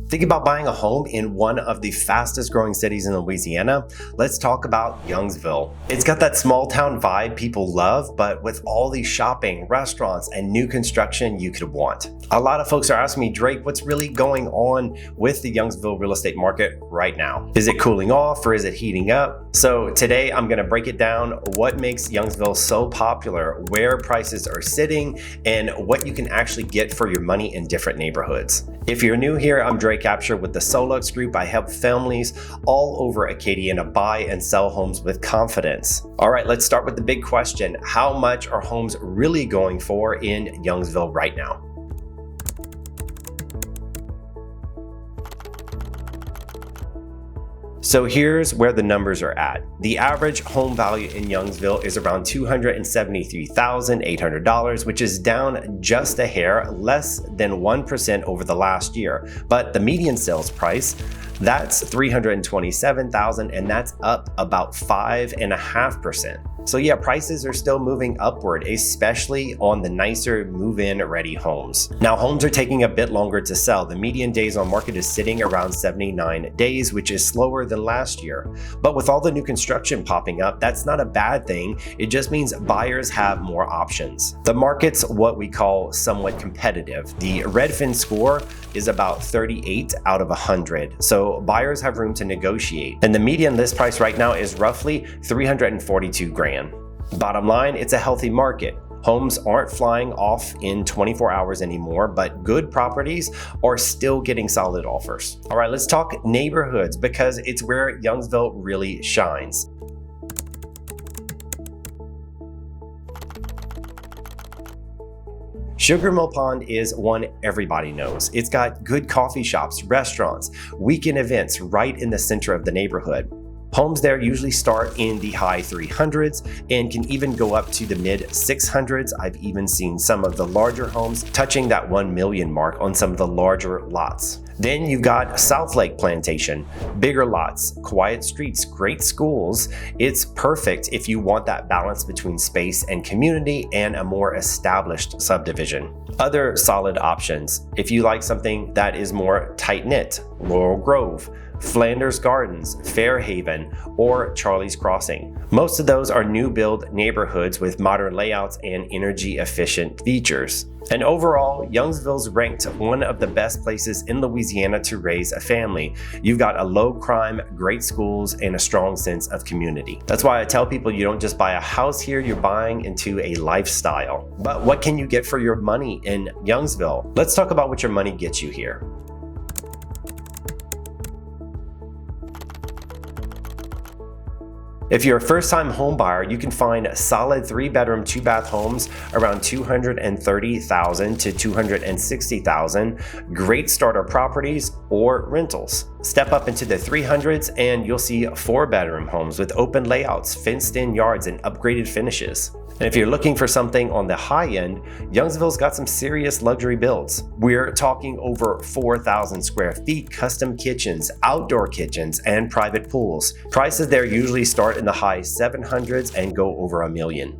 Think about buying a home in one of the fastest growing cities in Louisiana? Let's talk about Youngsville. It's got that small town vibe people love, but with all the shopping, restaurants, and new construction you could want. A lot of folks are asking me, Drake, what's really going on with the Youngsville real estate market right now? Is it cooling off or is it heating up? So today I'm going to break it down, what makes Youngsville so popular, where prices are sitting, and what you can actually get for your money in different neighborhoods. If you're new here, I'm Drake Abshire with the Solux Group. I help families all over Acadiana buy and sell homes with confidence. All right, let's start with the big question. How much are homes really going for in Youngsville right now? So here's where the numbers are at. The average home value in Youngsville is around $273,800, which is down just a hair, less than 1% over the last year. But the median sales price, that's $327,000, and that's up about 5.5%. So yeah, prices are still moving upward, especially on the nicer move-in ready homes. Now, homes are taking a bit longer to sell. The median days on market is sitting around 79 days, which is slower than last year. But with all the new construction popping up, that's not a bad thing. It just means buyers have more options. The market's what we call somewhat competitive. The Redfin score is about 38 out of 100. So buyers have room to negotiate. And the median list price right now is roughly $342,000. Bottom line, it's a healthy market. Homes aren't flying off in 24 hours anymore, but good properties are still getting solid offers. All right, let's talk neighborhoods because it's where Youngsville really shines. Sugar Mill Pond is one everybody knows. It's got good coffee shops, restaurants, weekend events right in the center of the neighborhood. Homes there usually start in the high 300s and can even go up to the mid 600s. I've even seen some of the larger homes touching that 1 million mark on some of the larger lots. Then you've got South Lake Plantation, bigger lots, quiet streets, great schools. It's perfect if you want that balance between space and community and a more established subdivision. Other solid options, if you like something that is more tight-knit, Laurel Grove, Flanders Gardens, Fairhaven, or Charlie's Crossing. Most of those are new build neighborhoods with modern layouts and energy efficient features. And overall, Youngsville's ranked one of the best places in Louisiana to raise a family. You've got a low crime, great schools, and a strong sense of community. That's why I tell people you don't just buy a house here, you're buying into a lifestyle. But what can you get for your money in Youngsville? Let's talk about what your money gets you here. If you're a first-time home buyer, you can find solid 3-bedroom, 2-bath homes around $230,000 to $260,000, great starter properties or rentals. Step up into the 300s and you'll see 4-bedroom homes with open layouts, fenced-in yards, and upgraded finishes. And if you're looking for something on the high end, Youngsville's got some serious luxury builds. We're talking over 4,000 square feet, custom kitchens, outdoor kitchens, and private pools. Prices there usually start in the high 700s and go over $1 million.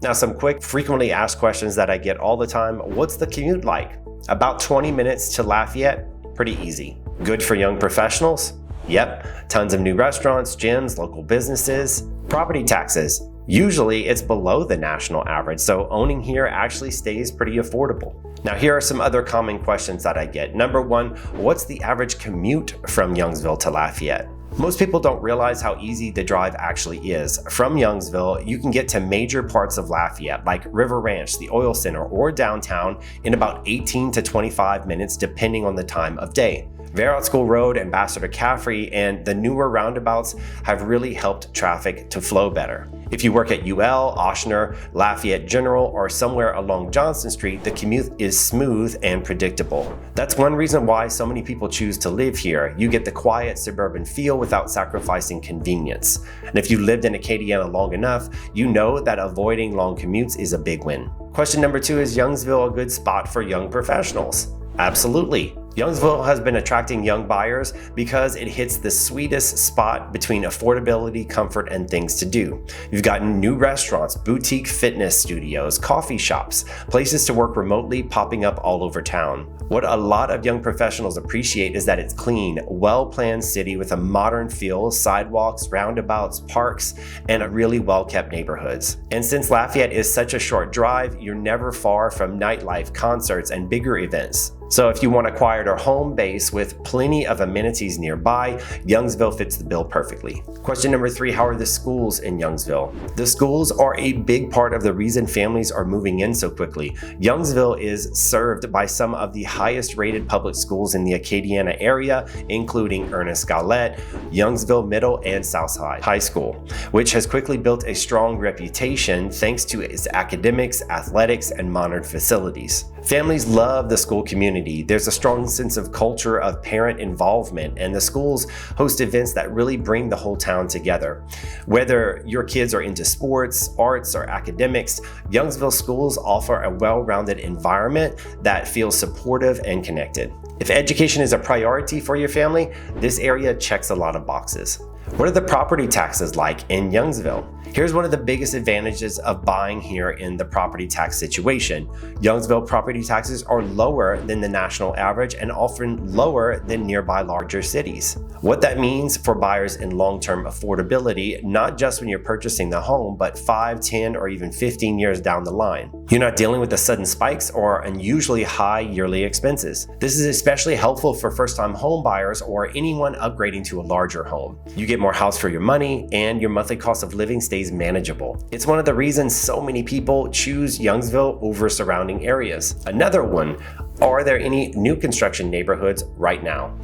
Now, some quick, frequently asked questions that I get all the time. What's the commute like? About 20 minutes to Lafayette, pretty easy. Good for young professionals? Yep, tons of new restaurants, gyms, local businesses. Property taxes. Usually it's below the national average, so owning here actually stays pretty affordable. Now here are some other common questions that I get. Number one, what's the average commute from Youngsville to Lafayette? Most people don't realize how easy the drive actually is. From Youngsville, you can get to major parts of Lafayette, like River Ranch, the Oil Center, or downtown in about 18 to 25 minutes, depending on the time of day. Verrott School Road, Ambassador Caffrey, and the newer roundabouts have really helped traffic to flow better. If you work at UL, Ochsner, Lafayette General, or somewhere along Johnston Street, the commute is smooth and predictable. That's one reason why so many people choose to live here. You get the quiet suburban feel without sacrificing convenience. And if you lived in Acadiana long enough, you know that avoiding long commutes is a big win. Question number two, is Youngsville a good spot for young professionals? Absolutely. Youngsville has been attracting young buyers because it hits the sweetest spot between affordability, comfort, and things to do. You've got new restaurants, boutique fitness studios, coffee shops, places to work remotely popping up all over town. What a lot of young professionals appreciate is that it's clean, well-planned city with a modern feel, sidewalks, roundabouts, parks, and really well-kept neighborhoods. And since Lafayette is such a short drive, you're never far from nightlife, concerts, and bigger events. So if you want a quieter home base with plenty of amenities nearby, Youngsville fits the bill perfectly. Question number 3, how are the schools in Youngsville? The schools are a big part of the reason families are moving in so quickly. Youngsville is served by some of the highest rated public schools in the Acadiana area, including Ernest Gallette, Youngsville Middle and Southside High School, which has quickly built a strong reputation thanks to its academics, athletics, and modern facilities. Families love the school community. There's a strong sense of culture of parent involvement, and the schools host events that really bring the whole town together. Whether your kids are into sports, arts, or academics, Youngsville schools offer a well-rounded environment that feels supportive and connected. If education is a priority for your family, this area checks a lot of boxes. What are the property taxes like in Youngsville? Here's one of the biggest advantages of buying here in the property tax situation. Youngsville property taxes are lower than the national average and often lower than nearby larger cities. What that means for buyers in long-term affordability, not just when you're purchasing the home, but 5, 10, or even 15 years down the line. You're not dealing with the sudden spikes or unusually high yearly expenses. This is especially helpful for first-time home buyers or anyone upgrading to a larger home. You get more house for your money, and your monthly cost of living stays manageable. It's one of the reasons so many people choose Youngsville over surrounding areas. Another one, are there any new construction neighborhoods right now?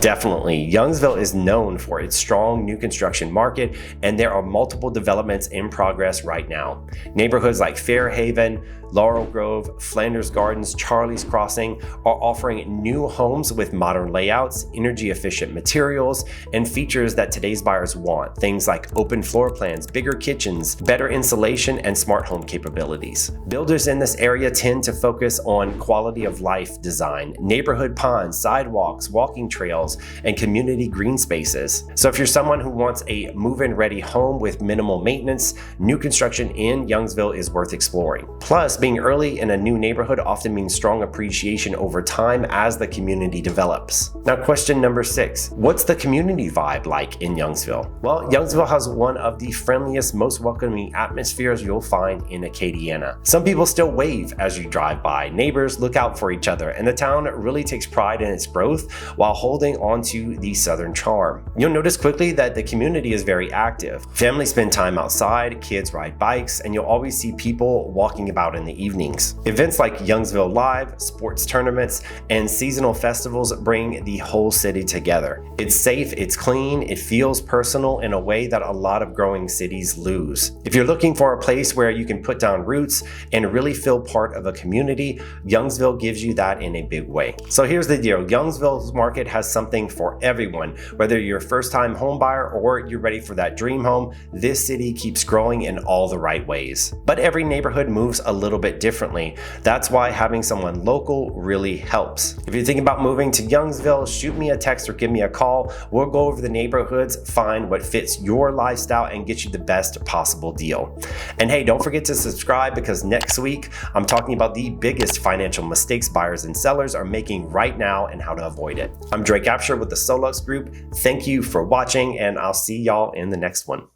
Definitely. Youngsville is known for its strong new construction market, and there are multiple developments in progress right now. Neighborhoods like Fairhaven, Laurel Grove, Flanders Gardens, Charlie's Crossing are offering new homes with modern layouts, energy-efficient materials, and features that today's buyers want. Things like open floor plans, bigger kitchens, better insulation, and smart home capabilities. Builders in this area tend to focus on quality of life design, neighborhood ponds, sidewalks, walking trails, and community green spaces. So if you're someone who wants a move-in ready home with minimal maintenance, new construction in Youngsville is worth exploring. Plus, being early in a new neighborhood often means strong appreciation over time as the community develops. Now, question number 6, what's the community vibe like in Youngsville? Well, Youngsville has one of the friendliest, most welcoming atmospheres you'll find in Acadiana. Some people still wave as you drive by, neighbors look out for each other, and the town really takes pride in its growth while holding on to the southern charm. You'll notice quickly that the community is very active. Families spend time outside, kids ride bikes, and you'll always see people walking about in the evenings. Events like Youngsville Live, sports tournaments, and seasonal festivals bring the whole city together. It's safe, it's clean, it feels personal in a way that a lot of growing cities lose. If you're looking for a place where you can put down roots and really feel part of a community, Youngsville gives you that in a big way. So here's the deal. Youngsville's market has something for everyone. Whether you're a first-time home buyer or you're ready for that dream home, this city keeps growing in all the right ways. But every neighborhood moves a little bit differently. That's why having someone local really helps. If you're thinking about moving to Youngsville, shoot me a text or give me a call. We'll go over the neighborhoods, find what fits your lifestyle, and get you the best possible deal. And hey, don't forget to subscribe, because next week I'm talking about the biggest financial mistakes buyers and sellers are making right now and how to avoid it. I'm Abshire with the Solux Group. Thank you for watching, and I'll see y'all in the next one.